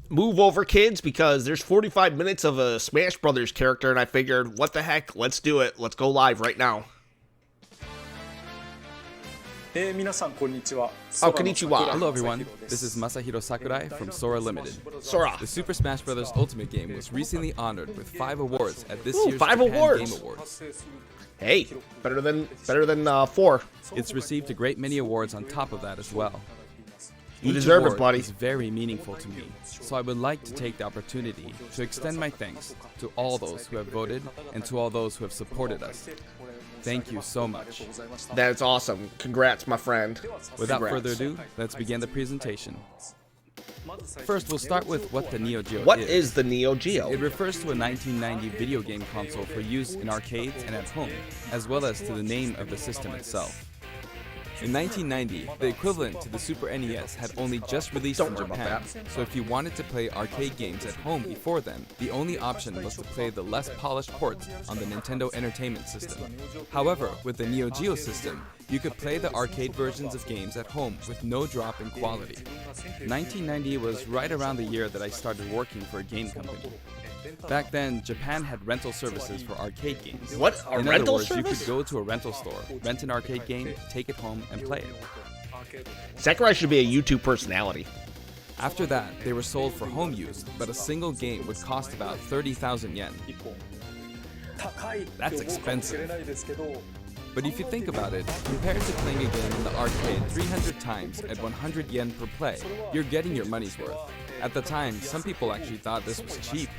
move over, kids, because there's 45 minutes of a Smash Brothers character, and I figured, what the heck, let's do it. Let's go live right now. 皆さんこんにちは。 Oh, konnichiwa. Hello everyone, this is Masahiro Sakurai from Sora Limited. Sora. The Super Smash Bros. Ultimate game was recently honored with 5 awards at this Ooh, year's 5 Japan awards. Game Awards. Hey, better than 4. It's received a great many awards on top of that as well. You Each deserve it, award buddy. is very meaningful to me, so I would like to take the opportunity to extend my thanks to all those who have voted and to all those who have supported us. Thank you so much. That's awesome. Congrats, my friend. Without Congrats. further ado, let's begin the presentation. First, we'll start with what the Neo Geo What is the Neo Geo? It refers to a 1990 video game console for use in arcades and at home, as well as to the name of the system itself. In 1990, the equivalent to the Super NES had only just released Don't in worry about Japan, that. so if you wanted to play arcade games at home before then, the only option was to play the less polished ports on the Nintendo Entertainment System. However, with the Neo Geo system, you could play the arcade versions of games at home with no drop in quality. 1990 was right around the year that I started working for a game company. Back then, Japan had rental services for arcade games. What? A In rental other words, service? you could go to a rental store, rent an arcade game, take it home, and play it. Sakurai should be a YouTube personality. After that, they were sold for home use, but a single game would cost about 30,000 yen. That's expensive. But if you think about it, compared to playing a game in the arcade 300 times at 100 yen per play, you're getting your money's worth. At the time, some people actually thought this was cheap.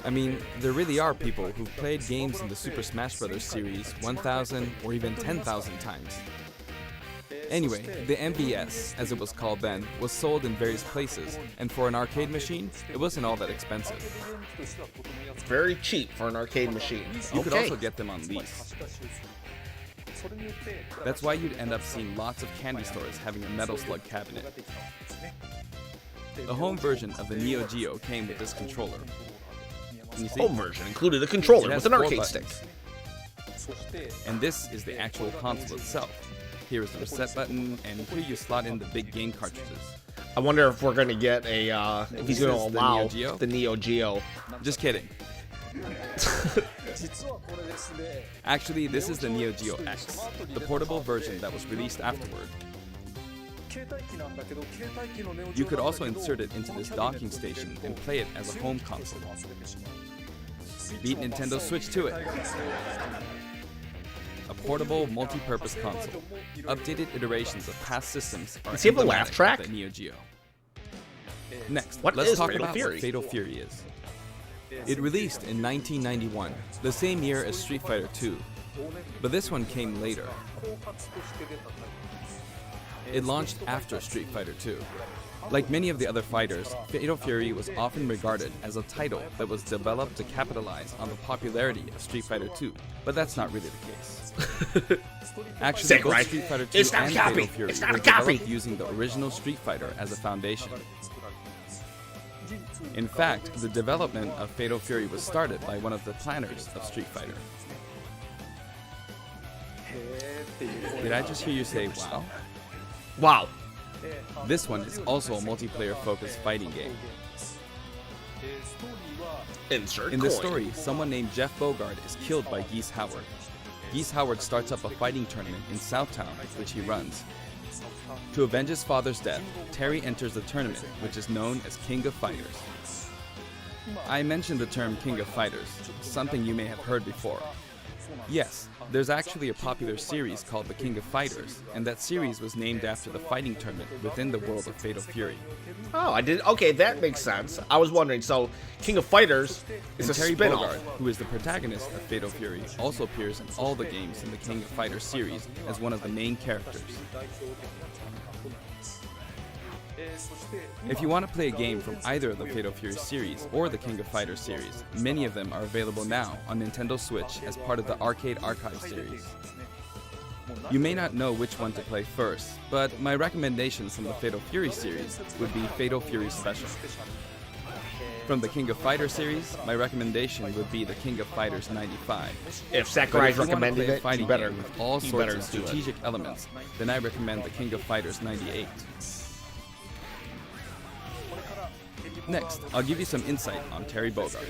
I mean, there really are people who've played games in the Super Smash Bros. Series 1,000 or even 10,000 times. Anyway, the MBS, as it was called then, was sold in various places, and for an arcade machine, it wasn't all that expensive. Very cheap for an arcade machine. You could Okay. also get them on lease. That's why you'd end up seeing lots of candy stores having a Metal Slug cabinet. The home version of the Neo Geo came with this controller. Can you see? Home version included a controller It has with an 4 arcade buttons. stick. And this is the actual console itself. Here is the reset button, and here you slot in the big game cartridges. I wonder if we're gonna get a if he's This gonna is the allow Neo Geo? the Neo Geo. Just kidding. Actually, this is the Neo Geo X, the portable version that was released afterward. You could also insert it into this docking station and play it as a home console. Beat Nintendo Switch to it. A portable, multi-purpose console. Updated iterations of past systems are Does he have a laugh emblematic of track? the Neo Geo. Next, What let's is talk Fatal about Fury? what Fatal Fury is. It released in 1991, the same year as Street Fighter II, but this one came later. It launched after Street Fighter II. Like many of the other fighters, Fatal Fury was often regarded as a title that was developed to capitalize on the popularity of Street Fighter II, but that's not really the case. Actually, Sakurai, both Street Fighter II it's not and a copy. Fatal Fury It's not were a copy. developed using the original Street Fighter as a foundation. In fact, the development of Fatal Fury was started by one of the planners of Street Fighter. Did I just hear you say wow? Wow. This one is also a multiplayer-focused fighting game. Insert In this coin. story, someone named Jeff Bogard is killed by Geese Howard. Geese Howard starts up a fighting tournament in Southtown, which he runs. To avenge his father's death, Terry enters the tournament, which is known as King of Fighters. I mentioned the term King of Fighters, something you may have heard before. Yes, there's actually a popular series called The King of Fighters, and that series was named after the fighting tournament within the world of Fatal Fury. Oh, I did. Okay, that makes sense. I was wondering. So, King of Fighters is And a Terry spin-off. Bogard, who is the protagonist of Fatal Fury, also appears in all the games in the King of Fighters series as one of the main characters. If you want to play a game from either of the Fatal Fury series or the King of Fighters series, many of them are available now on Nintendo Switch as part of the Arcade Archive series. You may not know which one to play first, but my recommendations from the Fatal Fury series would be Fatal Fury Special. From the King of Fighters series, my recommendation would be the King of Fighters 95. If But Sakurai's if you want to recommending play a it, fighting you better, game with all you sorts better of do it. strategic elements, then I recommend the King of Fighters 98. Next, I'll give you some insight on Terry Bogard.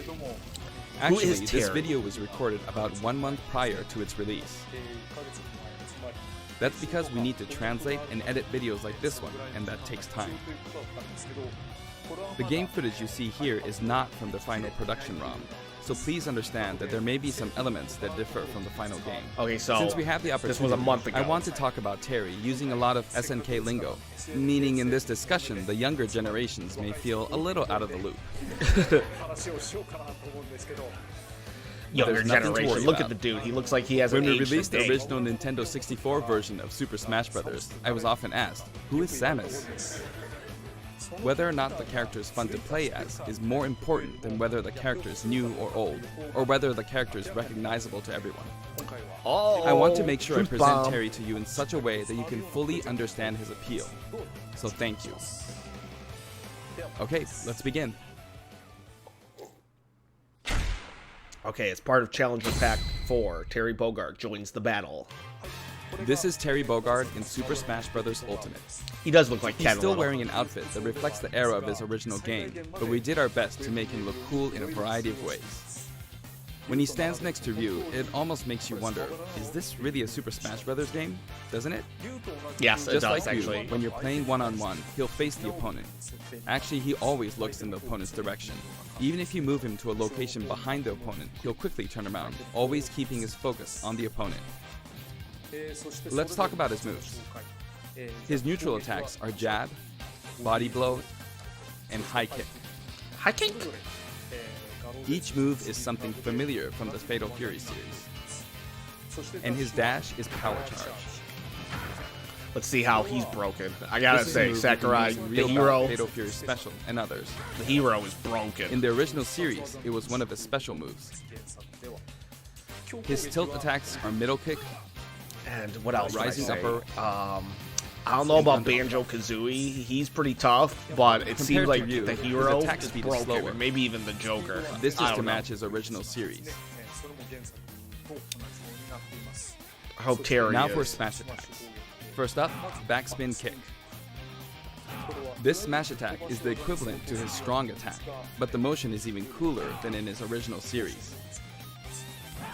Actually, is this Terry? video was recorded about 1 month prior to its release. That's because we need to translate and edit videos like this one, and that takes time. The game footage you see here is not from the final production ROM, so please understand that there may be some elements that differ from the final game. Okay, so Since we have the opportunity, this was a month ago. I want to talk about Terry using a lot of SNK lingo, meaning in this discussion the younger generations may feel a little out of the loop. 話をしようかなと思うんですけど Younger There's nothing to generation. worry Look about. at the dude. He looks like he hasn't When we aged released a the day. original Nintendo 64 version of Super Smash Bros., I was often asked, who is Samus? Whether or not the character is fun to play as is more important than whether the character is new or old, or whether the character is recognizable to everyone. Oh, I want to make sure I truth present bomb. Terry to you in such a way that you can fully understand his appeal. So thank you. Okay, let's begin. Okay, as part of Challenger Pack 4, Terry Bogard joins the battle. This is Terry Bogard in Super Smash Bros. Ultimate. He does look like He's Ken a still little. wearing an outfit that reflects the era of his original game, but we did our best to make him look cool in a variety of ways. When he stands next to Ryu, it almost makes you wonder, is this really a Super Smash Bros. Game? Doesn't it? Yes, it Just does, like actually. you, when you're playing one-on-one, he'll face the opponent. Actually, he always looks in the opponent's direction. Even if you move him to a location behind the opponent, he'll quickly turn around, always keeping his focus on the opponent. Let's talk about his moves. His neutral attacks are jab, body blow, and high kick. High kick? Each move is something familiar from the Fatal Fury series. And his dash is power charge. Let's see how he's broken. I gotta This is a say, move Sakurai, we can use in the Real hero, Battle, Fatal Fury Special, and others. the hero is broken. In the original series, it was one of his special moves. His tilt attacks are middle kick, And what else? rising would I say? upper, I don't know about Banjo Kazooie. He's pretty tough, but it seems Compared to like Ryu, the his hero attack is speed is broken, slower. or maybe even the Joker. This I is to don't know. match his original series. それも現在の同じようになっています I hope Terry Now for is. smash attacks. First up, backspin kick. This smash attack is the equivalent to his strong attack, but the motion is even cooler than in his original series.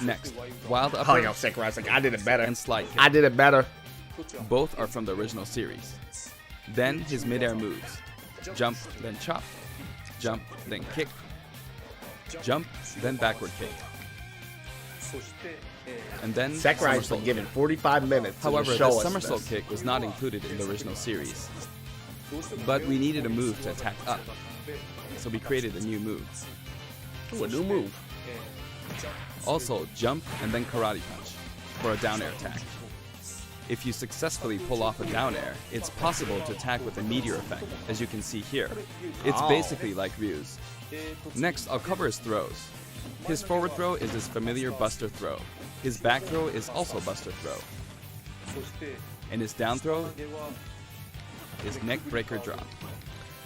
Next, wild Oh, upper yo, Sakurai's like, I did it better. and slide kick. I did it better. Both are from the original series. Then his midair moves. Jump, then chop. Jump, then kick. Jump, then backward kick. そして、And then Sakurai's been somersault given kick. 45 minutes to However, show the us somersault this. kick was not included in the original series. But we needed a move to attack up. So we created a new move. Ooh, a new move. Also, jump and then karate punch for a down air attack. If you successfully pull off a down air, it's possible to attack with a meteor effect, as you can see here. It's Oh. basically like Ryu's. Next, I'll cover his throws. His forward throw is his familiar Buster throw. His back throw is also Buster throw. そして And his down throw では is neck breaker drop.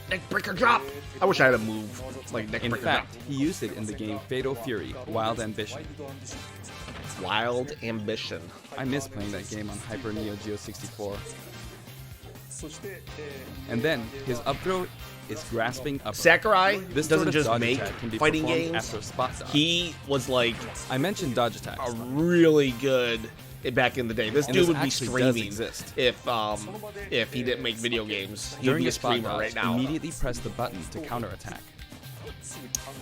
Neck breaker drop. I wish I had a move like neck In breaker fact, he used it in the game Fatal Fury Wild Ambition. drop. Wild Ambition. I miss playing that game on Hyper Neo Geo 64. そして、 And then, his up throw is grasping upper. Sakurai This doesn't sort of just dodge make attack can be fighting performed games. after a spot dodge. He was like I mentioned dodge attacks. a really good back in the day. This And dude this would be actually does streaming exist. if he didn't make video games. He'd During be a a spot streamer dodge, right now immediately press the button to counterattack.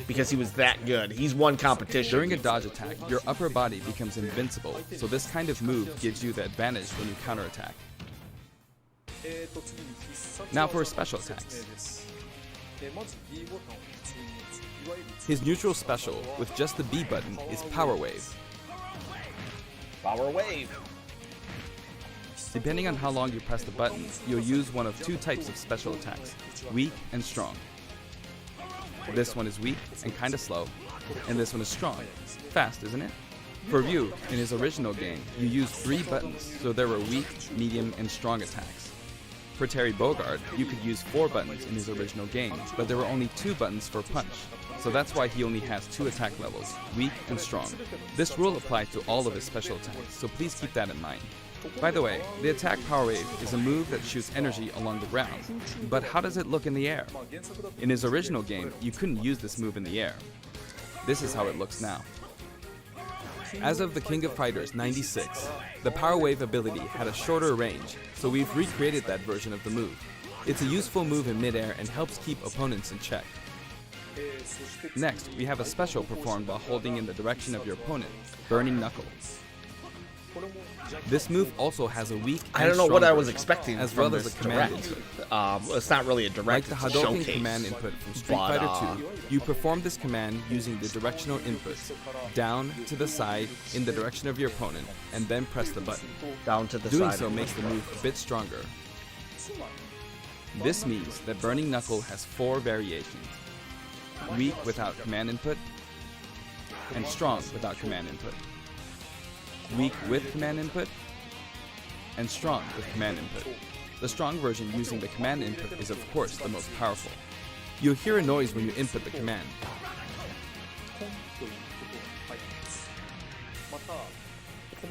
because he was that good. He's won competition. During a dodge attack, your upper body becomes invincible, so this kind of move gives you the advantage when you counterattack. 次に必殺 Now for his 技 special の説 attacks. 明ですまず B ボタンを普通に打ついわゆる His neutral special, with just the B button, is Power Wave. Power wave. Depending on how long you press the button, you'll use one of two types of special attacks, weak and strong. This one is weak and kinda slow, and this one is strong. Fast, isn't it? For Ryu, in his original game, you used 3 buttons, so there were weak, medium, and strong attacks. For Terry Bogard, you could use 4 buttons in his original game, but there were only 2 buttons for punch. so that's why he only has 2 attack levels, weak and strong. This rule applies to all of his special attacks, so please keep that in mind. By the way, the attack Power Wave is a move that shoots energy along the ground, but how does it look in the air? In his original game, you couldn't use this move in the air. This is how it looks now. As of the King of Fighters 96, the Power Wave ability had a shorter range, so we've recreated that version of the move. It's a useful move in midair and helps keep opponents in check. Next, we have a special performed while holding in the direction of your opponent, Burning Knuckle. This move also has a weak I and don't know strong what I was version, expecting as from well as this a command direct. input. It's not really a Like direct, the it's a Hadouken showcase. command input from Street But, Fighter 2, you perform this command using the directional inputs, down, to the side, in the direction of your opponent, and then press the button. down to the Doing side. so makes the move a bit stronger. This means that Burning Knuckle has 4 variations: weak without command input, and strong without command input, weak with command input, and strong with command input. The strong version using the command input is of course the most powerful. You'll hear a noise when you input the command.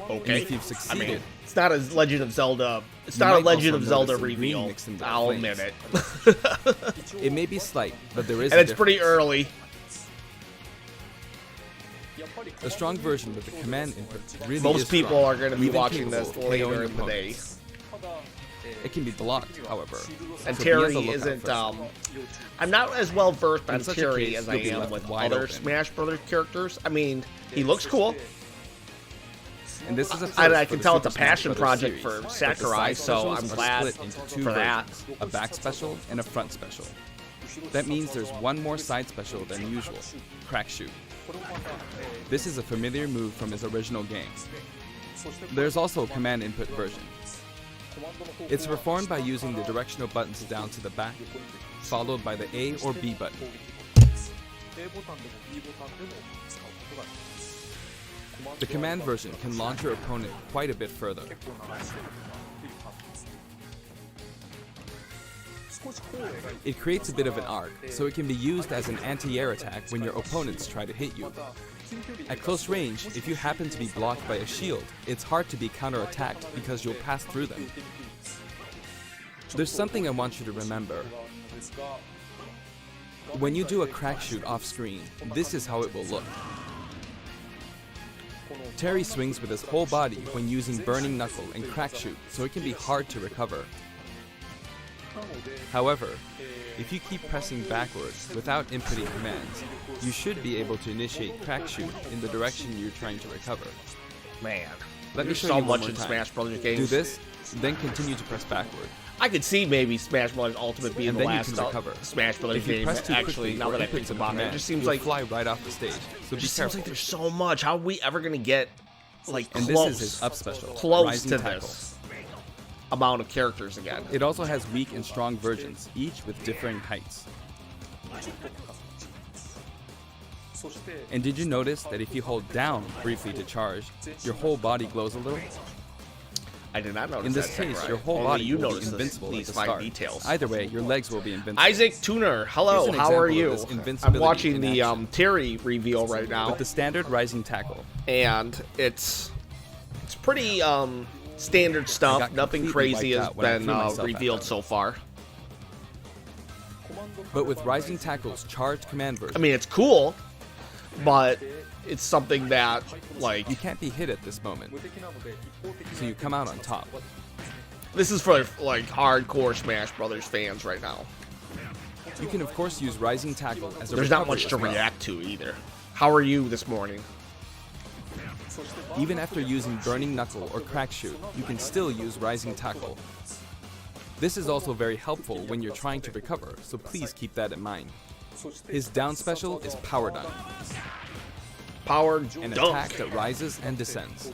Okay. If you've I succeeded, mean, it's not a Legend of Zelda. It's You not a might Legend also of Zelda notice some green reveal. mixed in the I'll flames. admit it. it may be slight, but there is And a it's pretty difference. early. The strong version with the command input really is Most people strong, are going to be even watching capable this of later KOing in the day. opponents. It can be blocked, however. And so be on Terry the lookout isn't. for it. I'm not as well versed In on such a Terry case, as I you'll be am left with wide other open. Smash Brothers characters. I mean, he looks cool. And this is a And first I for can the tell Super it's a Smash passion Brothers project series, for but the Sakurai, side so specials I'm are glad split into 2 for that. versions, a back special and a front special. That means there's one more side special than usual, Crack Shoot. This is a familiar move from his original game. There's also a command input version. It's performed by using the directional buttons down to the back, followed by the A or B button. The command version can launch your opponent quite a bit further. It creates a bit of an arc, so it can be used as an anti-air attack when your opponents try to hit you. At close range, if you happen to be blocked by a shield, it's hard to be counter-attacked because you'll pass through them. There's something I want you to remember. When you do a crack shoot off screen, this is how it will look. Terry swings with his whole body when using Burning Knuckle and Crack Shoot, so it can be hard to recover. However, if you keep pressing backwards without inputting commands, you should be able to initiate Crack Shoot in the direction you're trying to recover. Man, Let me there's show so you one much more in time. Smash Brothers games. Do this, then continue to press backward. I could see maybe Smash Brothers Ultimate being And the then you last can recover. Smash Brothers If you game. press too Actually, quickly now or that I input think some about it, it command, just seems you'll like fly right off the stage. So it be just seems careful. like there's so much. How are we ever gonna get like And close, this is his up special, close Rising to Tackle. this amount of characters again? It also has weak and strong versions, each with differing heights. And did you notice that if you hold down briefly to charge, your whole body glows a little? I did not notice In this that, case, Sakurai. your whole Only body you will be notice invincible these at the fine start. details. Either way, your legs will be invincible. Isaac Tuner, hello. Here's an How are example you? of this I'm invincibility watching in the action. Terry reveal right now, With the standard Rising Tackle, and it's pretty standard I stuff. got Nothing completely crazy wiped has out when I been threw myself at revealed them. so far. but with Rising Tackle's charged command version, I mean, it's cool, but it's something that like you can't be hit at this moment, so you come out on top. this is for like hardcore Smash Brothers fans right now. You can of course use Rising Tackle as a There's not recovery much to as well. react to either. How are you this morning? Even after using Burning Knuckle or Crack Shoot, you can still use Rising Tackle. This is also very helpful when you're trying to recover, so please keep that in mind. His down special is Power Dunk, Power an dunk. attack that rises and descends.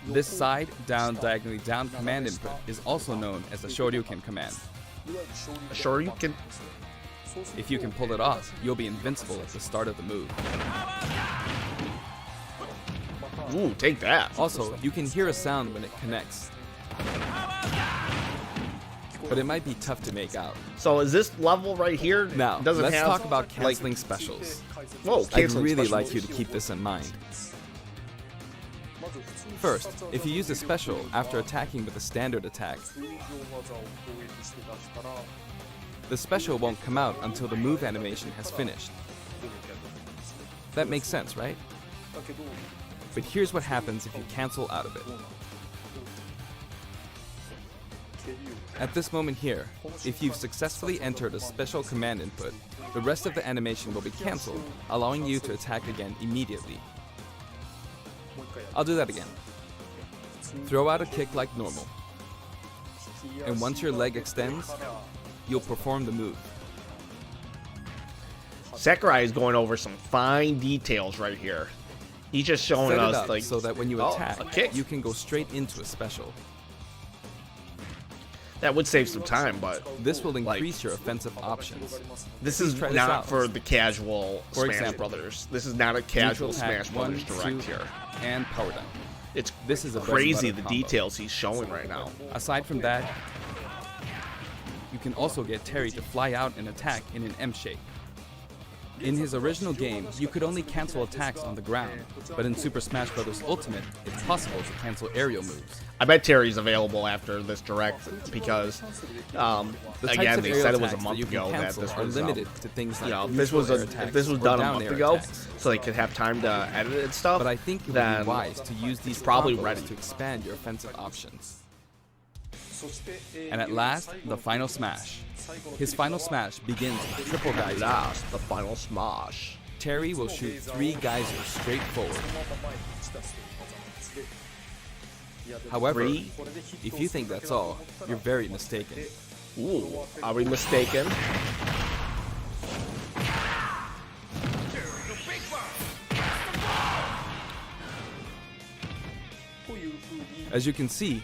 This side, down, diagonally down command input is also known as the Shoryuken command. Sure, you can. If you can pull it off, you'll be invincible at the start of the move. Ooh, take that. Also, you can hear a sound when it connects. but it might be tough to make out. So is this level right here? Now, doesn't let's have, talk about like, canceling specials. whoa, I'd canceling really special like you to moves. keep this in mind. First, if you use a special after attacking with a standard attack, the special won't come out until the move animation has finished. That makes sense, right? But here's what happens if you cancel out of it. At this moment here, if you've successfully entered a special command input, the rest of the animation will be cancelled, allowing you to attack again immediately. I'll do that again. Throw out a kick like normal. And once your leg extends, you'll perform the move. Sakurai is going over some fine details right here. He's just showing Set it us up like so that when you oh, attack, a kick. you can go straight into a special. That would save some time, but This will increase your offensive options. this is try this not out. for the casual For Smash example, Brothers. This is not a casual Neutral attack, Smash Brothers 1, direct 2, here. and power down. It's This is a crazy bread and the butter combo. details he's showing right now. Aside from that, you can also get Terry to fly out and attack in an M shape. In his original game, you could only cancel attacks on the ground, but in Super Smash Bros. Ultimate, it's possible to cancel aerial moves. I bet Terry's available after this direct because, The types again, of they aerial said it was a attacks month that you can ago that cancel this are was limited to things like you know, if neutral air if attacks this was or done a down month air ago, attacks. so they could have time to edit it and stuff. But I think it would then be wise to use these probably combos ready. to expand your offensive options. And at last, the final smash. His final smash begins with triple geyser. Last, the final smash. Terry will shoot 3 geysers straight forward. However, Three? if you think that's all, you're very mistaken. Ooh, are we mistaken? As you can see,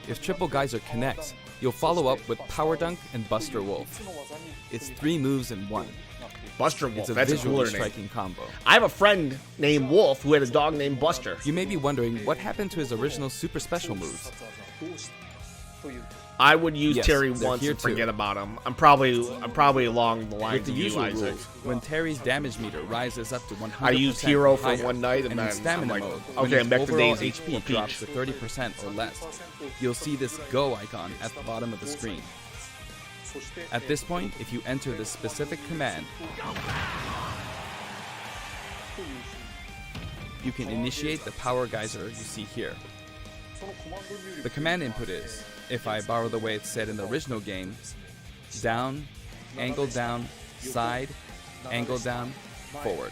if Triple Geyser connects, you'll follow up with Power Dunk and Buster Wolf. It's 3 moves in 1. Buster Wolf, It's a that's a visually cooler name. striking combo. I have a friend named Wolf who had a dog named Buster. You may be wondering what happened to his original super special moves. I would use Yes, Terry they're once here and too. forget about him. I'm probably along the With lines the of you, usual Isaac. rules, when Terry's damage meter rises up to 100%, I used Hero for higher, one night and in then stamina I'm like, mode, okay, when I'm his back to overall Daisy HP or drops Peach. to 30% or less. You'll see this Go icon at the bottom of the screen. At this point, if you enter this specific command, you can initiate the power geyser you see here. The command input is, if I borrow the way it's said in the original game, down, angle down, side, angle down, forward.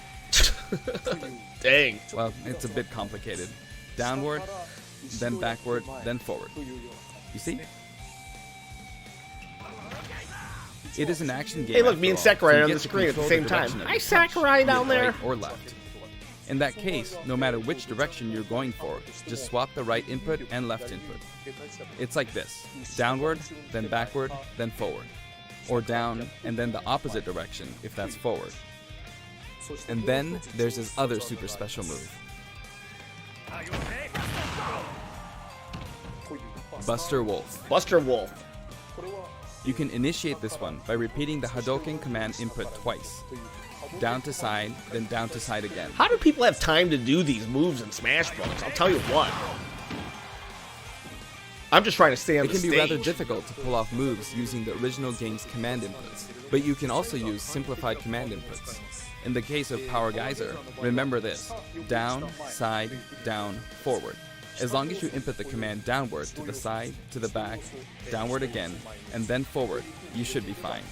Dang. Well, it's a bit complicated. Downward, then backward, then forward. You see? It is an action game. Hey, look, after me and all, Sakurai so are you on get the to screen at the control same time. direction of Hi, your punch, Sakurai be it down there. right or left. In that case, no matter which direction you're going for, just swap the right input and left input. It's like this: downward, then backward, then forward. Or down, and then the opposite direction if that's forward. And then there's his other super special move. Buster Wolf. Buster Wolf. You can initiate this one by repeating the Hadouken command input twice. Down to side, then down to side again. How do people have time to do these moves in Smash Bros? I'll tell you what. I'm just trying to stay on It the can stage. be rather difficult to pull off moves using the original game's command inputs, but you can also use simplified command inputs. In the case of Power Geyser, remember this: down, side, down, forward. As long as you input the command downward to the side, to the back, downward again, and then forward, you should be fine.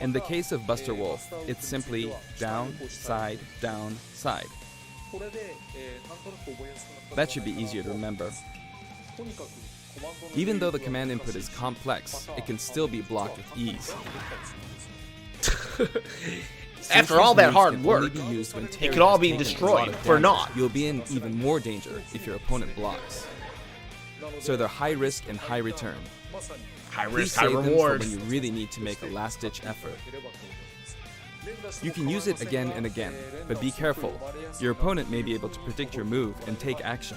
In the case of Buster Wolf, it's simply down, side, side. That should be easier to remember. Even though the command input is complex, it can still be blocked with ease. Since After all these that moves hard can work, only be used when Terry could all has be taken a destroyed lot of for damage, naught. You'll be in even more danger if your opponent blocks. So they're high risk and high return. High Please risk, high save them for reward. when you really need to make a last-ditch effort. You can use it again and again, but be careful. Your opponent may be able to predict your move and take action.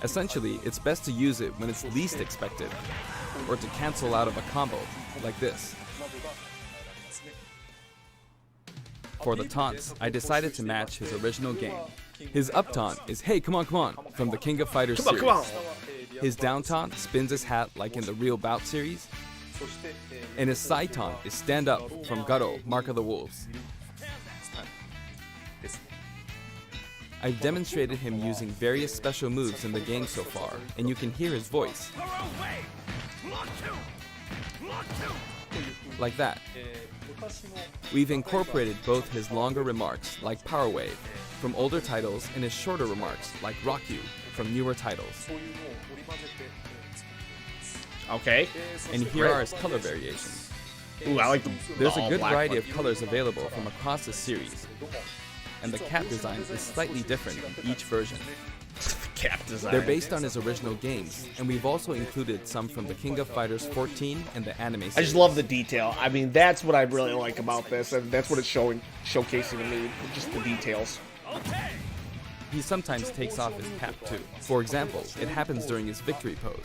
Essentially, it's best to use it when it's least expected, or to cancel out of a combo, like this. For the taunts, I decided to match his original game. His up taunt is "Hey, come on, from the King of Fighters series. Come on. His down taunt spins his hat like in the Real Bout series. And his side taunt is "Stand Up" from Garo, Mark of the Wolves. I've demonstrated him using various special moves in the game so far, and you can hear his voice. Like that. We've incorporated both his longer remarks, like Power Wave, from older titles, and his shorter remarks, like Rock You, from newer titles. Okay. And here are his color variations. Ooh, I like the There's a all good black variety one. of colors available from across the series, and the cap design is slightly different in each version. Cap design. They're based on his original games, and we've also included some from the King of Fighters 14 and the anime series. I just love the detail. I mean, that's what I really like about this, and that's what it's showcasing to me. Just the details. He sometimes takes off his cap too. For example, it happens during his victory pose.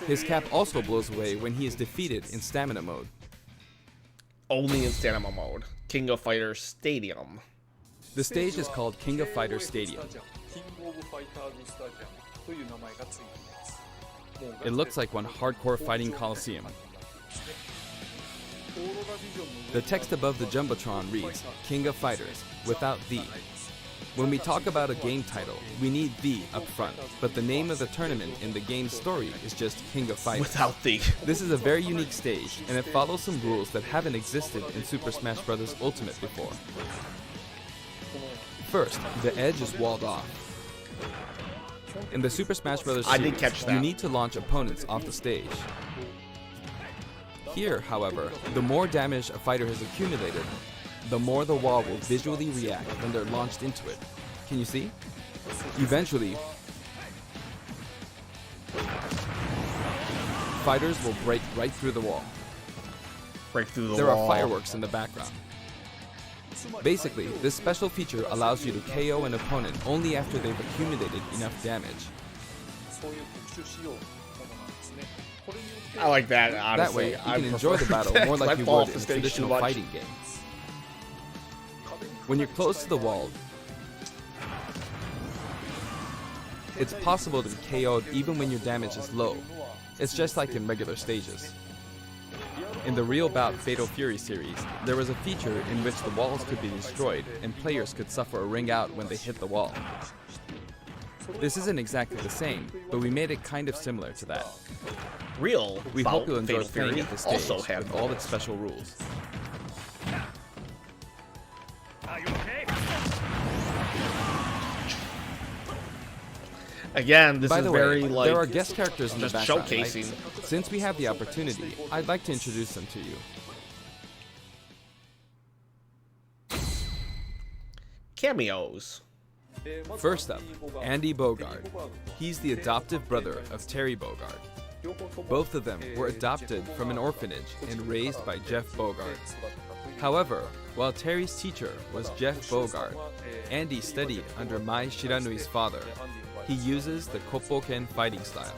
His cap also blows away when he is defeated in stamina mode. Only in stamina mode. King of Fighters Stadium. The stage is called King of Fighters Stadium. It looks like one hardcore fighting coliseum. The text above the Jumbotron reads, King of Fighters, without the. When we talk about a game title, we need the up front, but the name of the tournament in the game's story is just King of Fighters. Without the. This is a very unique stage, and it follows some rules that haven't existed in Super Smash Bros. Ultimate before. First, the edge is walled off. In the Super Smash Bros. I series, did catch that. you need to launch opponents off the stage. Here, however, the more damage a fighter has accumulated, the more the wall will visually react when they're launched into it. Can you see? Eventually, fighters will break right through the wall. Break through the There wall. are fireworks in the background. Basically, this special feature allows you to KO an opponent only after they've accumulated enough damage. I like that, That way, honestly. you I can enjoy the prefer battle that, more 'cause I like you fall would off in the a stage too traditional much. fighting game. When you're close to the wall, it's possible to be KO'd even when your damage is low. It's just like in regular stages. In the Real Bout Fatal Fury series, there was a feature in which the walls could be destroyed and players could suffer a ring out when they hit the wall. This isn't exactly the same, but we made it kind of similar to that. Real. We Bout hope you'll enjoy Fatal playing Fury at this stage also have with all its special rules. Again, this By is the very way, like there are guest characters in the just background, right? showcasing. Since we have the opportunity, I'd like to introduce them to you. cameos. First up, Andy Bogard. He's the adoptive brother of Terry Bogard. Both of them were adopted from an orphanage and raised by Jeff Bogard. However, while Terry's teacher was Jeff Bogard, Andy studied under Mai Shiranui's father. He uses the Koppoken fighting style.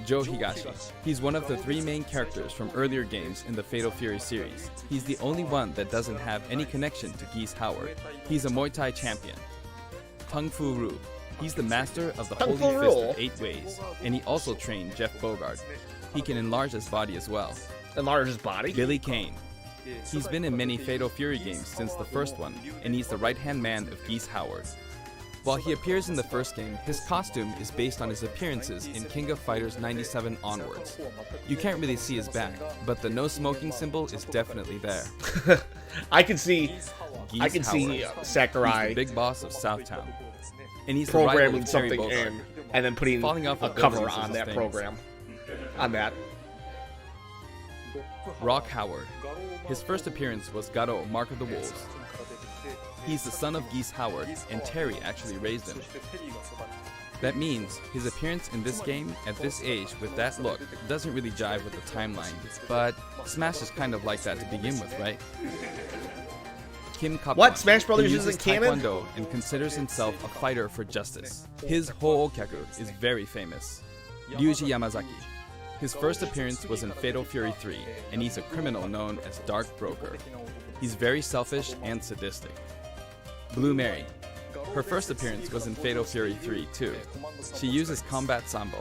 Joe Higashi. He's one of the three main characters from earlier games in the Fatal Fury series. He's the only one that doesn't have any connection to Geese Howard. He's a Muay Thai champion. Kung Fu Ru. He's the master of the Kung Holy Fu Fist Ru. of 8 ways, and he also trained Jeff Bogard. He can enlarge his body as well. Enlarge his body. Billy Kane. He's been in many Fatal Fury games since the first one, and he's the right-hand man of Geese Howard. While he appears in the first game, his costume is based on his appearances in King of Fighters 97 onwards. You can't really see his back, but the no smoking symbol is definitely there. I can see. Geese I can see Howard. He's Sakurai the big boss of Southtown. And he's the rival programming of Terry something Bogard. in and then putting Falling off a of cover buildings is on his that thing. program. On that. Rock Howard. His first appearance was Garo, Mark of the Wolves. He's the son of Geese Howard, and Terry actually raised him. That means his appearance in this game at this age with that look doesn't really jive with the timeline, but Smash is kind of like that to begin with, right? Kim Kapwan. What? Smash Brothers He uses isn't canon? Taekwondo and considers himself a fighter for justice. His Ho'okyaku is very famous. Ryuji Yamazaki. His first appearance was in Fatal Fury 3, and he's a criminal known as Dark Broker. He's very selfish and sadistic. Blue Mary. Her first appearance was in Fatal Fury 3 too. She uses combat sambo,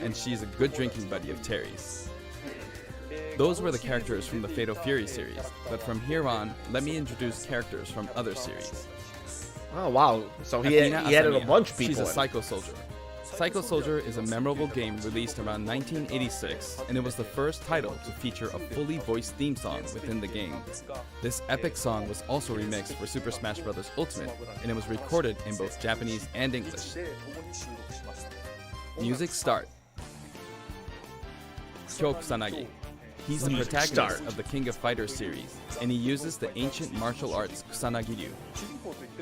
and she's a good drinking buddy of Terry's. Those were the characters from the Fatal Fury series, but from here on, let me introduce characters from other series. Oh wow! So he Athena added a Asamiya. bunch of people. She's a in. Psycho Soldier. Psycho Soldier is a memorable game released around 1986, and it was the first title to feature a fully voiced theme song within the game. This epic song was also remixed for Super Smash Bros. Ultimate, and it was recorded in both Japanese and English. Music start. Kyo Kusanagi. He's the Music protagonist start. of the King of Fighters series, and he uses the ancient martial arts Kusanagi-ryu.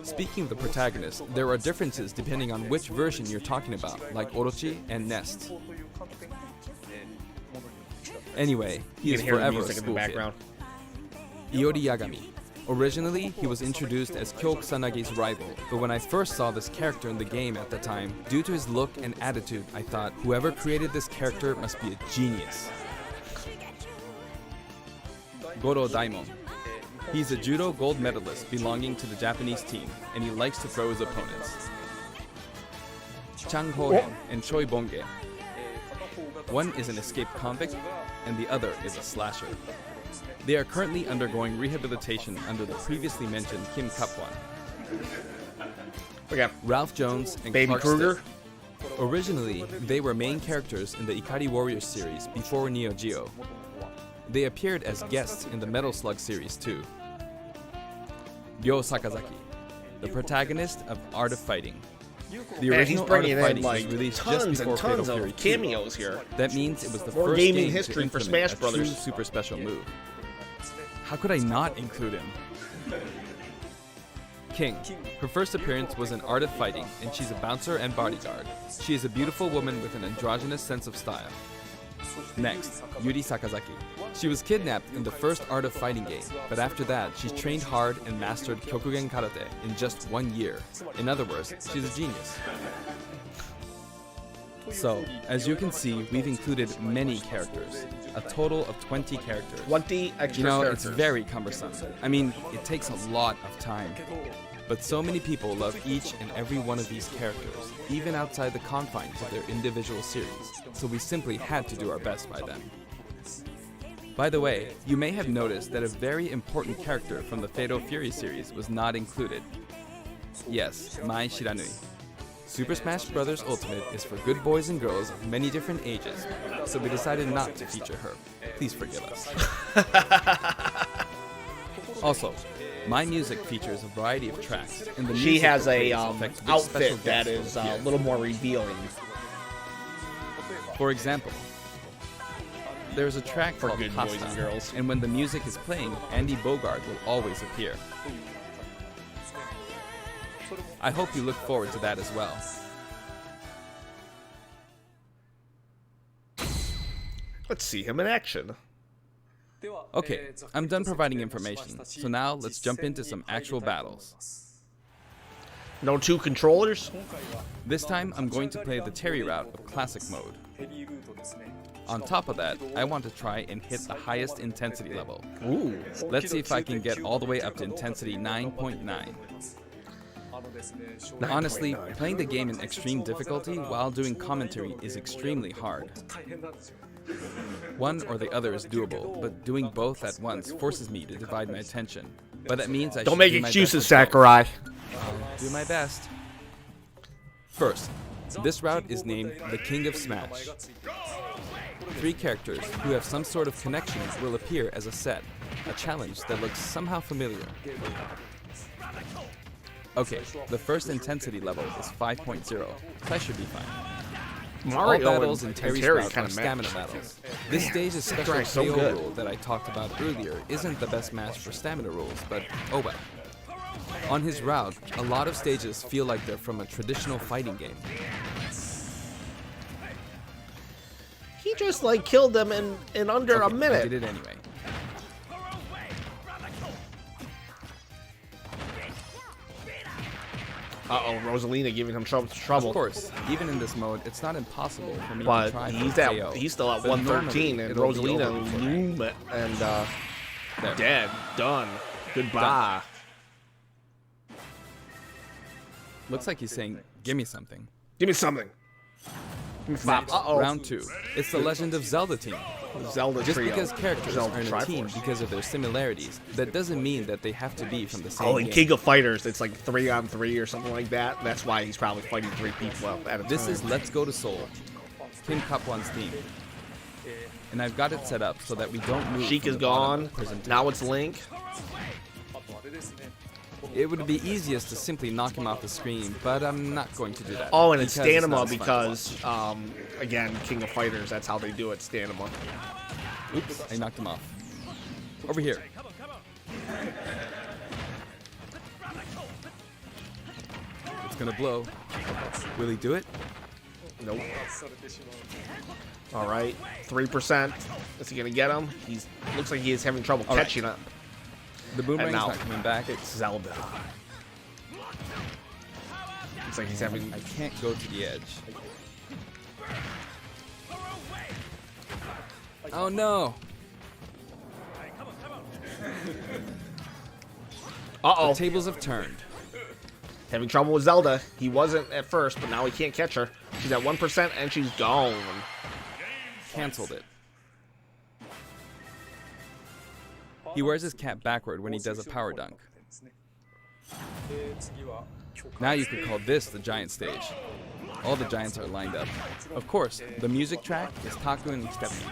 Speaking of the protagonist, there are differences depending on which version you're talking about, like Orochi and Nest. Anyway, he You is can hear the forever a music in the school background. kid. Iori Yagami. Originally, he was introduced as Kyo Kusanagi's rival, but when I first saw this character in the game at the time, due to his look and attitude, I thought, whoever created this character must be a genius. Goro Daimon. He's a judo gold medalist belonging to the Japanese team, and he likes to throw his opponents. Chang Ho-hen and Choi Bonge. One is an escaped convict, and the other is a slasher. They are currently undergoing rehabilitation under the previously mentioned Kim Kapwan. Okay. Ralph Jones and Baby Clark Kruger. Stitt. Originally, they were main characters in the Ikari Warriors series before Neo Geo. They appeared as guests in the Metal Slug series too. Ryo Sakazaki, the protagonist of Art of Fighting. The Man, he's original Art bringing of Fighting in like was released just tons before and tons Fatal of Fury 2. cameos here. That means it was the More first gaming game history to for implement Smash a Brothers. true super special move. How could I not include him? King. Her first appearance was in Art of Fighting, and she's a bouncer and bodyguard. She is a beautiful woman with an androgynous sense of style. Next, Yuri Sakazaki. She was kidnapped in the first Art of Fighting game, but after that, she trained hard and mastered Kyokugen Karate in just 1 year. In other words, she's a genius. So, as you can see, we've included many characters, a total of 20 characters. 20 extra You know, characters. it's very cumbersome. I mean, it takes a lot of time. But so many people love each and every one of these characters, even outside the confines of their individual series, so we simply had to do our best by them. By the way, you may have noticed that a very important character from the Fatal Fury series was not included. Yes, Mai Shiranui. Super Smash Bros. Ultimate is for good boys and girls of many different ages, so we decided not to feature her. Please forgive us. Also, my music features a variety of tracks, and the She music has a plays affects which special outfit that guests is will a appear. little more revealing. For example, there's a track For called good boys Pasta, and girls. and when the music is playing, Andy Bogard will always appear. I hope you look forward to that as well. Let's see him in action. Okay, I'm done providing information, so now let's jump into some actual battles. No two controllers? This time, I'm going to play the Terry route of Classic mode. On top of that, I want to try and hit the highest intensity level. Ooh. Let's see if I can get all the way up to intensity 9.9. Honestly, playing the game in extreme difficulty while doing commentary is extremely hard. One or the other is doable, but doing both at once forces me to divide my attention. But that means I Don't should make do my excuses, best with both. Sakurai. I'll do my best. First, this route is named the King of Smash. 3 characters who have some sort of connection will appear as a set, a challenge that looks somehow familiar. Okay, the first intensity level is 5.0. That should be fine. Mario All battles in and Terry's Terry route kind are of stamina match. battles. This Man, stage's special Sakurai's so KO good. rule that I talked about earlier isn't the best match for stamina rules, but oh well. On his route, a lot of stages feel like they're from a traditional fighting game. He just like killed them in under a Okay, I minute. did it anyway. Uh-oh, Rosalina giving him trouble. Of course, even in this mode, it's not impossible for me to But try he's for KO. he's still at But 113, normally, and it'll be Rosalina over before I- and There. dead, done, goodbye. Looks like he's saying, "Give me something." Give me something. Give me five. Next, Uh-oh. round 2. It's the Legend of Zelda team. Zelda Just trio. because characters Zelda are in a team Triforce. because of their similarities, that doesn't mean that they have to be from the same Oh, in game. King of Fighters, it's like 3-on-3 or something like that. That's why he's probably fighting 3 people at a time. This is Let's Go to Seoul, Kim Kapwan's team. And I've got it set up so that we don't move Sheik from is the bottom gone. of prison to Now top. it's Link. あとあれですね It would be easiest to simply knock him off the screen, but I'm not going to do that. Oh, and it's because Stanima not as fun to because, again, King of Fighters, that's how they do it, Stanima. watch. Oops, I knocked him off. Over here. It's gonna blow. Will he do it? Nope. されてしまう All right, 3%. Is he gonna get him? He's looks like he is having trouble All right. catching up. The boomerang's now not coming back. It's Zelda. Looks like he's having. I can't go to the edge. Oh no! The Uh-oh. tables have turned. Having trouble with Zelda. He wasn't at first, but now he can't catch her. She's at 1% and she's gone. Canceled it. He wears his cap backward when he does a power dunk. で次は巨化 Now you could call this the giant stage. All the giants are lined up. Of course, the music track is Taku and Steppy.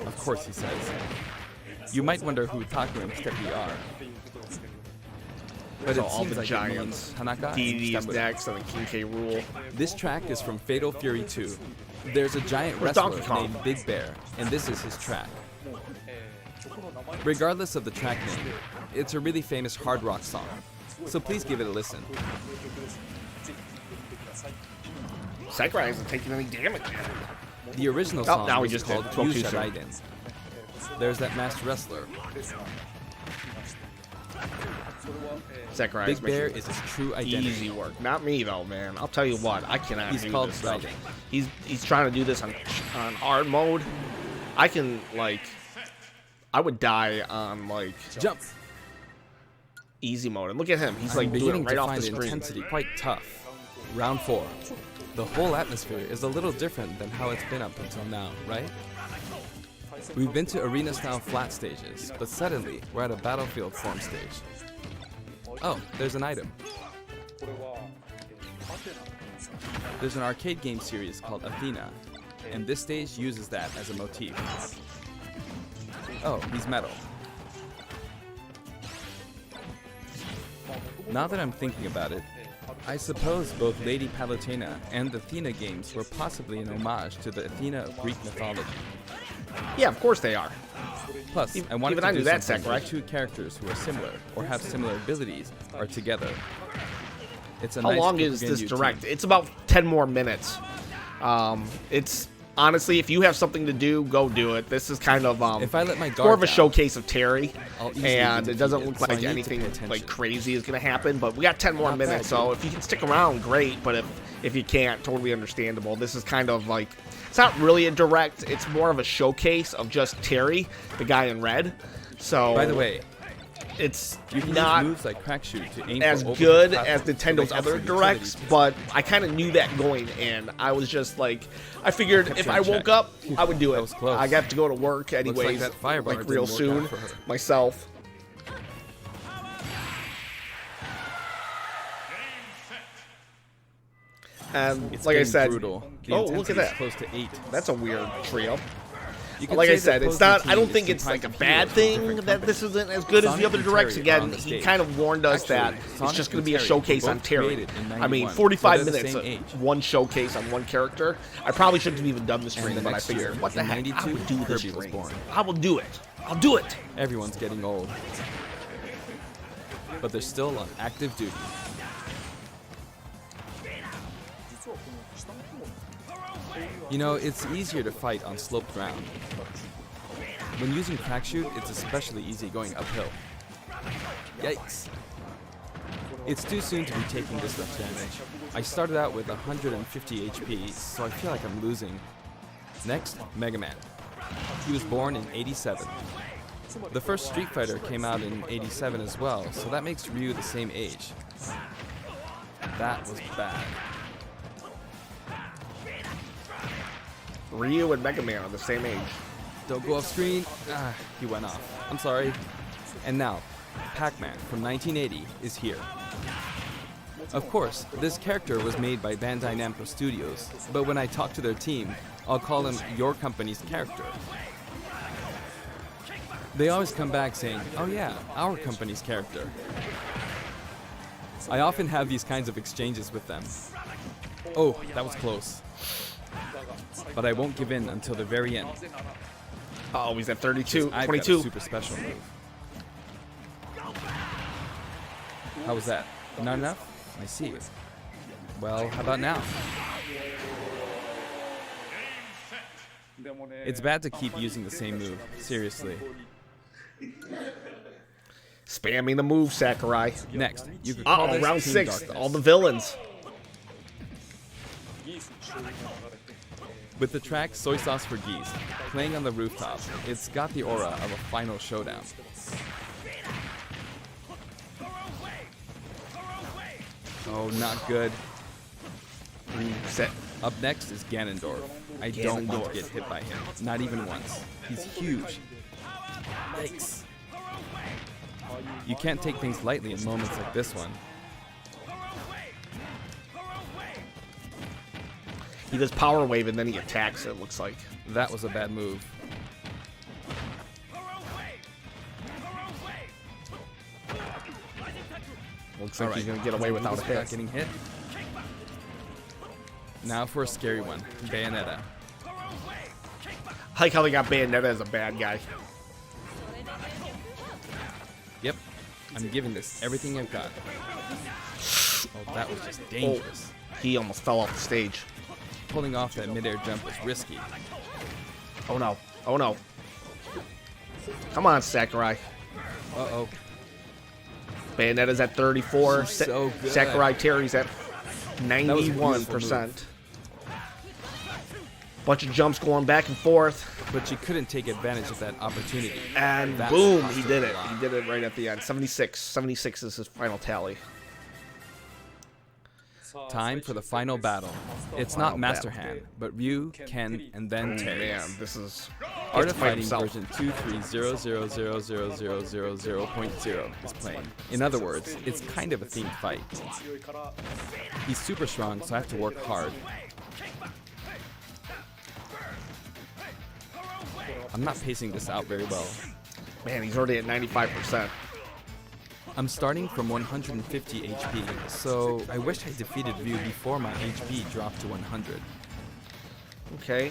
Of course, he says. You might wonder who Taku and Steppy are, っていうことですけど but So it all seems the like it giants. means Tanaka and DD's Steppy. next and then King K. Rule. This track is from Fatal Fury 2. There's a giant Where's wrestler Donkey Kong? named Big Bear, and this is his track. もう曲の名前 Regardless of the track name, it's a really famous hard rock song. So please give it a listen. こういう曲ですぜひ聴いてみてください Sakurai isn't taking any damage. The original Oh, song now we was just called did. Spoke too Yusha soon. Raiden. There's that masked wrestler. ですが見ましたそれは Sakurai is Big Bear making is his true identity. easy work. Not me though, man. I'll tell you what. I cannot He's do called this stuff. Raiden. He's trying to do this on hard mode. I can like. I would die on like Jump! easy mode. And look at him. He's I'm like doing beginning it right to off find the the screen. intensity quite tough. Round 4. The whole atmosphere is a little different than how it's been up until now, right? We've been to arena-style flat stages, but suddenly we're at a battlefield form stage. Oh, there's an item. これはハテナ There's an arcade game series called Athena, and this stage uses that as a motif. Oh, he's metal. Now that I'm thinking about it, I suppose both Lady Palutena and the Athena games were possibly an homage to the Athena of Greek mythology. Yeah, of course they are. Plus, Even- I wanted even to I do knew that, something where Sakurai. two characters who are similar or have similar abilities are together. It's a How nice long is Kukugen this Yu direct? team. It's about 10 more minutes. It's honestly, if you have something to do, go do it. This is kind of If I let my it's more guard of a down, showcase of Terry, I'll easily and be it doesn't defeated, look so I like need to anything pay like attention. crazy is gonna happen. But we got 10 more Not bad, minutes, so if you can stick around, great. But if you can't, totally understandable. This is kind of like it's not really a direct. It's more of a showcase of just Terry, the guy in red. So By the way, it's you can not use moves like crack shoot to aim as for overhead good platforms, as so they Nintendo's have other some utility directs, to it. but I kind of knew that going in. I was just like, I figured Kept if you I in woke check. up, I would do That it. was close. I got to go to work anyways, that fire bar like real didn't work soon out for her. myself. And It's like I getting said, brutal. The oh, look at intensity is that. close to 8. That's a weird trio. You could Like I say that said, it's opposing not. I team don't is think it's like comprised a of bad heroes from thing different that this companies. isn't as good as the Sonic other and directs. Terry are on Again, the he stage. kind of warned us that Actually, it's Sonic just going and to be a Terry showcase were on both Terry. created in I mean, 91, 45 so they're the minutes, same age. one showcase on one character. I probably shouldn't have even done the stream, the but I next figured, year, what the in heck, I 92, would do this Kirby was stream. born. I will do it. I'll do it. Everyone's getting old. But they're still on active duty. 実はこの下の方に You know, it's easier to fight on sloped ground. When using crack shoot, it's especially easy going uphill. Yikes. これ It's too soon to be taking this much damage. I started out with 150 HP, so I feel like I'm losing. Next, Mega Man. He was born in 87. The first Street Fighter came out in 87 as well, so that makes Ryu the same age. That was bad. Ryu and Mega Man are the same age. Don't go off screen. Ah, he went off. I'm sorry. And now, Pac-Man from 1980 is here. Of course, this character was made by Bandai Namco Studios, but when I talk to their team, I'll call him your company's character. They always come back saying, oh yeah, our company's character. I often have these kinds of exchanges with them. Oh, that was close. But I won't give in until the very end. Oh, he's at 32, I've 22. got a super special move. How was that? Not enough? I see. Well, how about now? It's bad to keep using the same move. Seriously. Spamming the move, Sakurai. Next, you could call Uh-oh, this round Team 6. Darkness. All the villains. With the track Soy Sauce for Geese playing on the rooftop, it's got the aura of a final showdown. Oh, not good. Set. Up next is Ganondorf. I don't want to get hit by him, not even once. He's huge. Yikes. You can't take things lightly in moments like this one. He does Power Wave and then he attacks, it looks like. That was a bad move. Looks like he's going to get away without a hit. Getting hit. Now for a scary one, Bayonetta. I like how they got Bayonetta as a bad guy. Yep, I'm giving this everything I've got. Oh, that was just dangerous. He almost fell off the stage. Pulling off that midair jump was risky. Oh no. Oh no. Come on, Sakurai. Uh-oh. Bayonetta's at 34. So good. Sakurai Terry's at That was a beautiful 91%. move. Bunch of jumps going back and forth. But she couldn't take advantage of that opportunity. And That boom, cost he her did a it. lot. He did it right at the end. 76. 76 is his final tally. Time for the final battle. It's not Master Hand, but Ryu, Ken, and then Terry. Man, this is Art of fight Fighting himself. version 230000000.0 is playing. In other words, it's kind of a themed fight. He's super strong, so I have to work hard. I'm not pacing this out very well. Man, he's already at 95%. I'm starting from 150 HP, so I wish I defeated Ryu before my HP dropped to 100. Okay.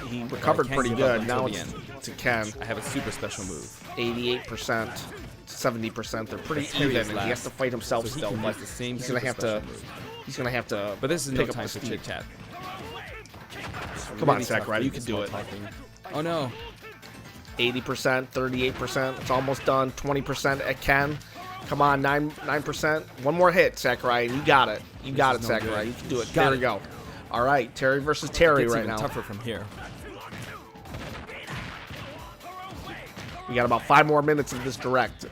He recovered can't pretty give up good. until Now the it's end. to Ken. I have a super special move. 88%, 70%. They're pretty Terry even, is and he has last, to fight himself so he still. can But use the same he's gonna super have to. special move. He's gonna have to. But this is no pick up time the for speed. chit chat. Come on, Sakurai, you can do it. Oh no! 80%, 38%. It's almost done. 20% at Ken. Come on, 9%. One more hit, Sakurai, and you got it. You got it, is no Sakurai. good. You can do it. Got There it. we go. All right, Terry versus Terry It's right even now. tougher from here. We got about 5 more minutes of this direct.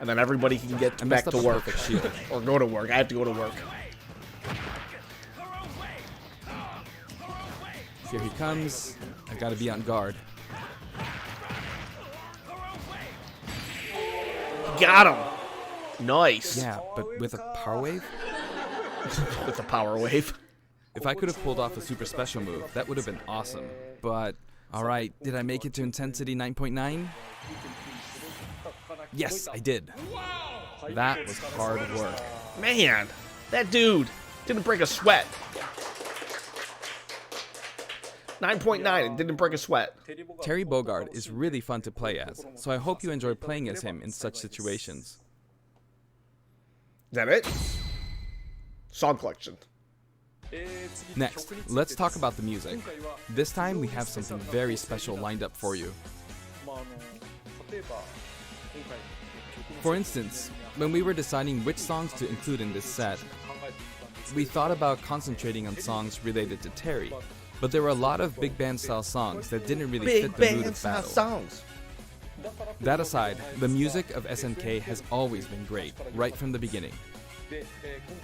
And then everybody can get I back messed to up a work. perfect shield. Or go to work. I have to go to work. Here he comes. I gotta be on guard. Got him. Nice. Yeah, but with a power wave? With the power wave. If I could have pulled off a super special move, that would have been awesome. But, alright, did I make it to intensity 9.9? Yes, I did. That was hard work. Man, that dude didn't break a sweat. 9.9 and didn't break a sweat. Terry Bogard is really fun to play as, so I hope you enjoy playing as him in such situations. Is that it? Song collection. Next, let's talk about the music. This time we have something very special lined up for you. For instance, When we were deciding which songs to include in this set, we thought about concentrating on songs related to Terry, but there were a lot of big band style songs that didn't really fit the mood of battle. songs. That aside, the music of SNK has always been great, right from the beginning.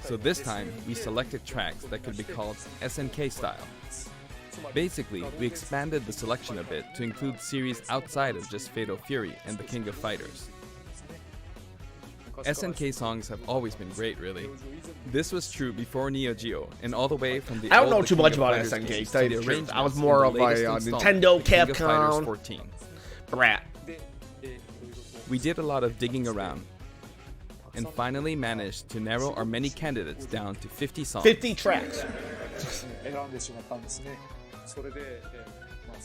So this time, we selected tracks that could be called SNK style. Basically, we expanded the selection a bit to include series outside of just Fatal Fury and the King of Fighters. SNK songs have always been great, really. This was true before Neo Geo, and all the way from the I don't old know The too King much of about Fighters SNK, games to tell you the the truth. arrangements I was in more the of a, latest installment, Nintendo, The King of Fighters Capcom. 14. Brat. We did a lot of digging around, and finally managed to narrow our many candidates down to 50 songs. 50 tracks. 選んでしまったんですね。それで、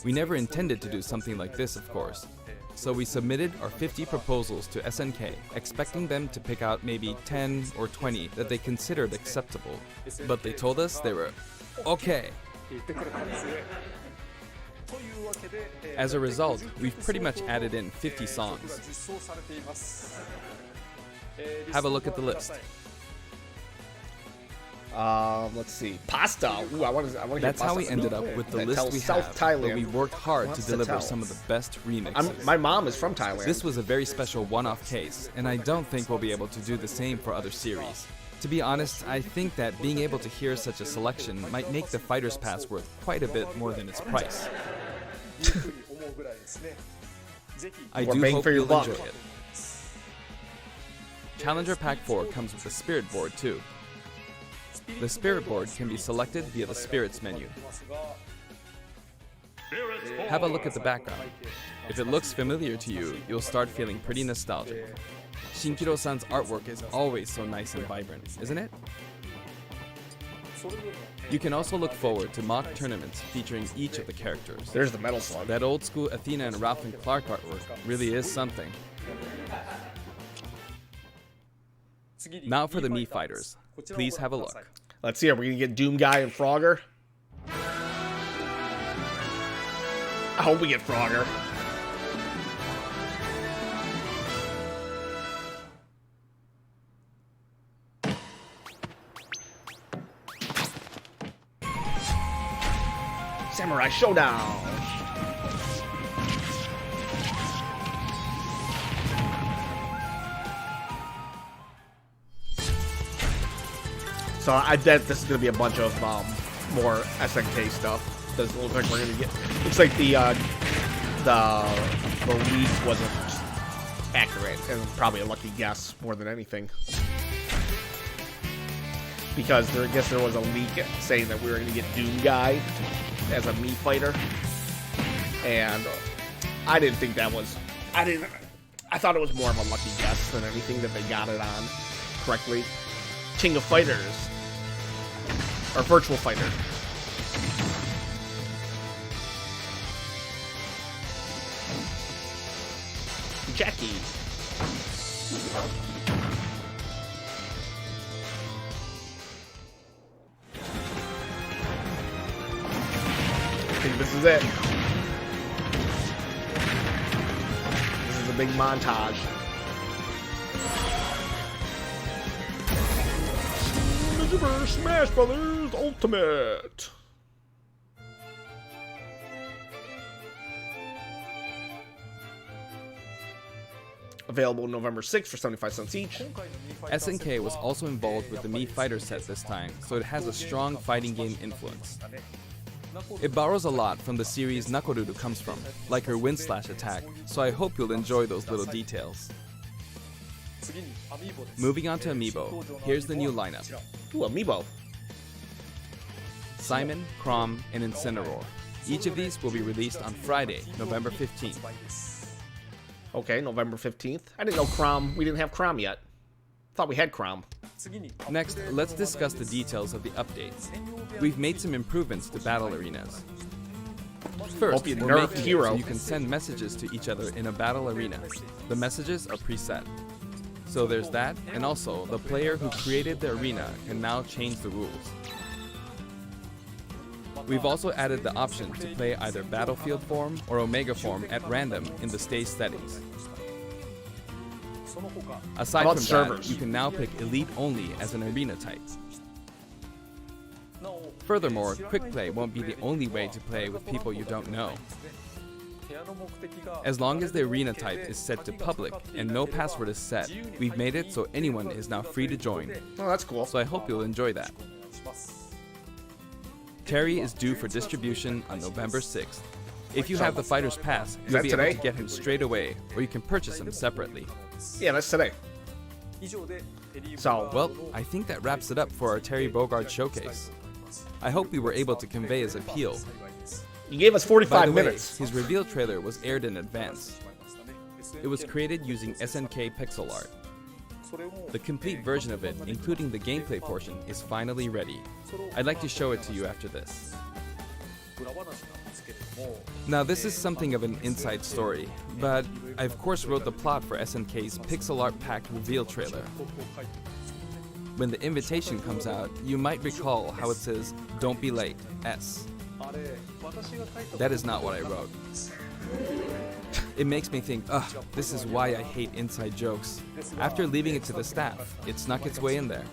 We never intended to do something like this, of course. So we submitted our 50 proposals to SNK, expecting them to pick out maybe 10 or 20 that they considered acceptable. But they told us they were okay. 言ってくれたんですね。というわけで、As a result, we've pretty much added in 50 songs. 実装されています。 Have a look at the list. Let's see. Pasta. Ooh, I want to hear That's how Pasta. we ended up with the That list tells we South have, Thailand. but we worked hard Wants to to deliver tell. some of the best remixes. My mom is from Thailand. This was a very special one-off case, and I don't think we'll be able to do the same for other series. To be honest, I think that being able to hear such a selection might make the Fighter's Pass worth quite a bit more than its price. 思うぐらいですね。ぜひ I More do bang hope for your you'll buck. enjoy it. Challenger Pack 4 comes with the Spirit Board too. The Spirit Board can be selected via the Spirits menu. Have a look at the background. If it looks familiar to you, you'll start feeling pretty nostalgic. Shinkiro-san's artwork is always so nice and vibrant, isn't it? You can also look forward to mock tournaments featuring each of the characters. There's the Metal Slug. That old school Athena and Ralph and Clark artwork really is something. Now for the Mii Fighters. Please have a look. Let's see. Are we gonna get Doom Guy and Frogger? I hope we get Frogger. Samurai Showdown. So I bet this is gonna be a bunch of more SNK stuff. Doesn't look like we're gonna get. Looks like the leak wasn't accurate, and probably a lucky guess more than anything. Because I guess there was a leak saying that we were gonna get Doom Guy as a Mii fighter, and I didn't think that was. I thought it was more of a lucky guess than anything that they got it on correctly. King of Fighters. Or Virtual Fighter. Jackie. I think this is it. This is a big montage. Super Smash Brothers Ultimate. Available November 6th for 75 cents each. SNK was also involved with the Mii Fighter set this time, so it has a strong fighting game influence. It borrows a lot from the series Nakoruru comes from, like her wind slash attack, so I hope you'll enjoy those little details. Moving on to Amiibo, here's the new lineup. Ooh, Amiibo. Simon, Chrom, and Incineroar. Each of these will be released on Friday, November 15th. Okay, November 15th. I didn't know Chrom. We didn't have Chrom yet. Thought we had Chrom. Next, let's discuss the details of the update. We've made some improvements to battle arenas. First, Hope you we're nerfed making it Hero. so you can send messages to each other in a battle arena. The messages are preset. So there's that, and also the player who created the arena can now change the rules. We've also added the option to play either Battlefield form or Omega form at random in the stage settings. Aside How from about that, servers? you can now pick Elite only as an arena type. Furthermore, quick play won't be the only way to play with people you don't know. As long as the arena type is set to public and no password is set, we've made it so anyone is now free to join. Oh, that's cool. So I hope you'll enjoy that. Terry is due for distribution on November 6th. If you have the Fighter's Pass, you'll that be able today? to get him straight away, or you can purchase him separately. Yeah, that's today. So, Well, I think that wraps it up for our Terry Bogard showcase. I hope we were able to convey his appeal. you gave us By 45 the way, minutes. his reveal trailer was aired in advance. It was created using SNK pixel art. The complete version of it, including the gameplay portion, is finally ready. I'd like to show it to you after this. Now this is something of an inside story, but I of course wrote the plot for SNK's pixel art packed reveal trailer. When the invitation comes out, you might recall how it says, "Don't be late, S." That is not what I wrote. It makes me think, ugh, this is why I hate inside jokes. After leaving it to the staff, it snuck its way in there.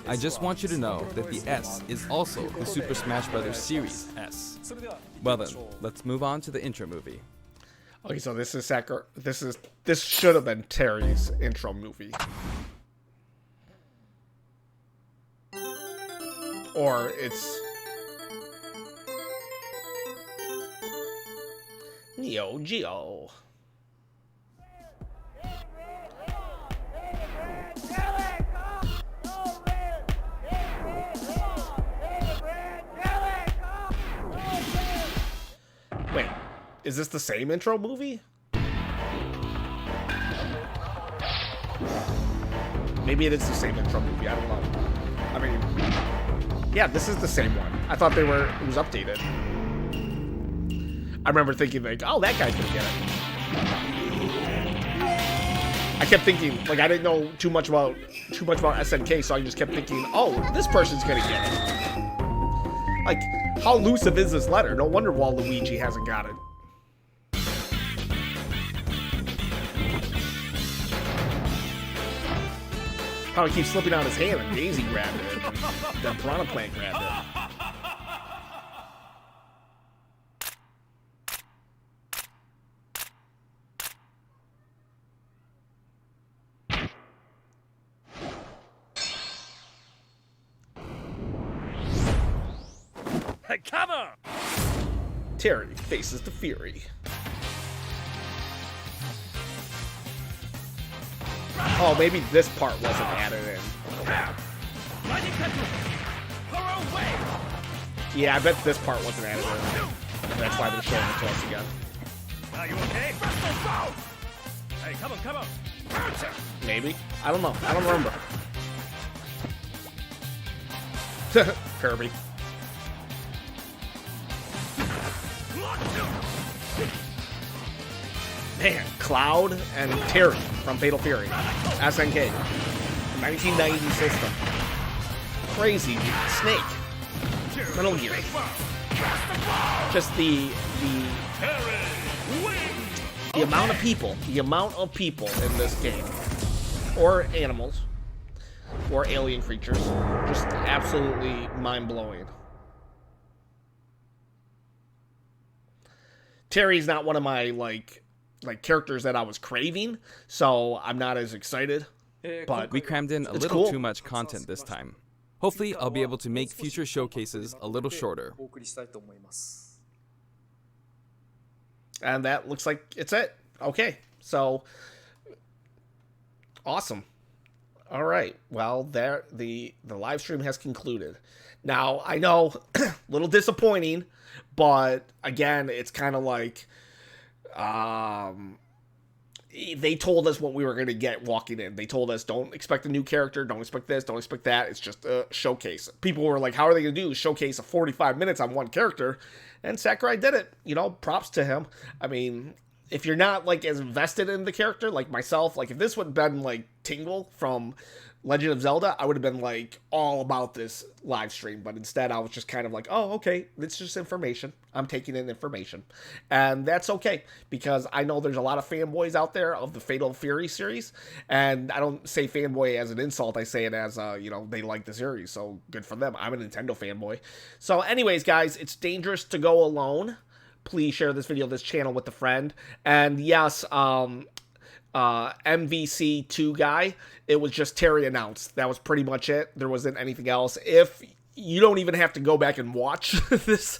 I just want you to know that the S is also the Super Smash Bros. Series S. Well then, let's move on to the intro movie. Okay, so this is this should have been Terry's intro movie. Or it's Neo Geo. Wait, is this the same intro movie? Maybe it is the same intro movie, I don't know. I mean, yeah, this is the same one. I thought it was updated. I remember thinking like, oh, that guy's gonna get it. I kept thinking, like, I didn't know too much about SNK, so I just kept thinking, oh, this person's gonna get it. Like, how elusive is this letter? No wonder Waluigi hasn't got it. How it keeps slipping out his hand and Daisy grabbed it. Then Piranha Plant grabbed it. Hey, come on! Terry faces the Fury. Oh, maybe this part wasn't added in. Yeah, I bet this part wasn't added in. And that's why they're showing it to us again. Are you okay? Hey, come on, come on! Maybe. I don't know. I don't remember. Kirby. Man, Cloud and Terry from Fatal Fury. SNK. 1990 system. Crazy. Snake. Metal Gear. Just the amount of people. The amount of people in this game. Or animals. Or alien creatures. Just absolutely mind-blowing. Terry's not one of my, like characters that I was craving, so I'm not as excited. But We crammed in a It's little cool. too much content this time. Hopefully, I'll be able to make future showcases a little shorter. and that looks like it's it. Okay, so awesome. All right, well, there the live stream has concluded. Now I know, a little disappointing, but again, it's kind of like, they told us what we were going to get walking in. They told us, don't expect a new character, don't expect this, don't expect that. It's just a showcase. People were like, how are they going to do showcase of 45 minutes on one character? And Sakurai did it. You know, props to him. I mean, if you're not, like, as invested in the character, like myself, like, if this would have been, like, Tingle from Legend of Zelda, I would have been like all about this live stream, but instead I was just kind of like, oh, okay, it's just information. I'm taking in information. And that's okay, because I know there's a lot of fanboys out there of the Fatal Fury series, and I don't say fanboy as an insult, I say it as, they like the series, so good for them. I'm a Nintendo fanboy. So anyways, guys, it's dangerous to go alone. Please share this video, this channel with a friend. And yes, MVC2 guy, it was just Terry announced. That was pretty much it. There wasn't anything else. If you don't even have to go back and watch this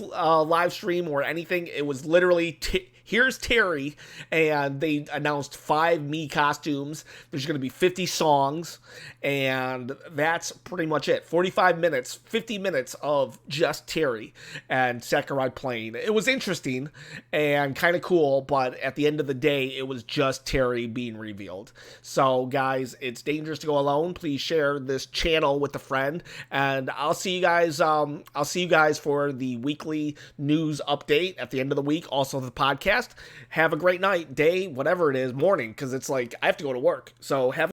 live stream or anything, it was literally here's Terry, and they announced 5 Mii costumes. There's going to be 50 songs, and that's pretty much it. 45 minutes, 50 minutes of just Terry and Sakurai playing. It was interesting and kind of cool, but at the end of the day, it was just Terry being revealed. So, guys, it's dangerous to go alone. Please share this channel with a friend, and I'll see you guys. I'll see you guys for the weekly news update at the end of the week. Also, the podcast. Have a great night, day, whatever it is, morning, because it's like I have to go to work. So have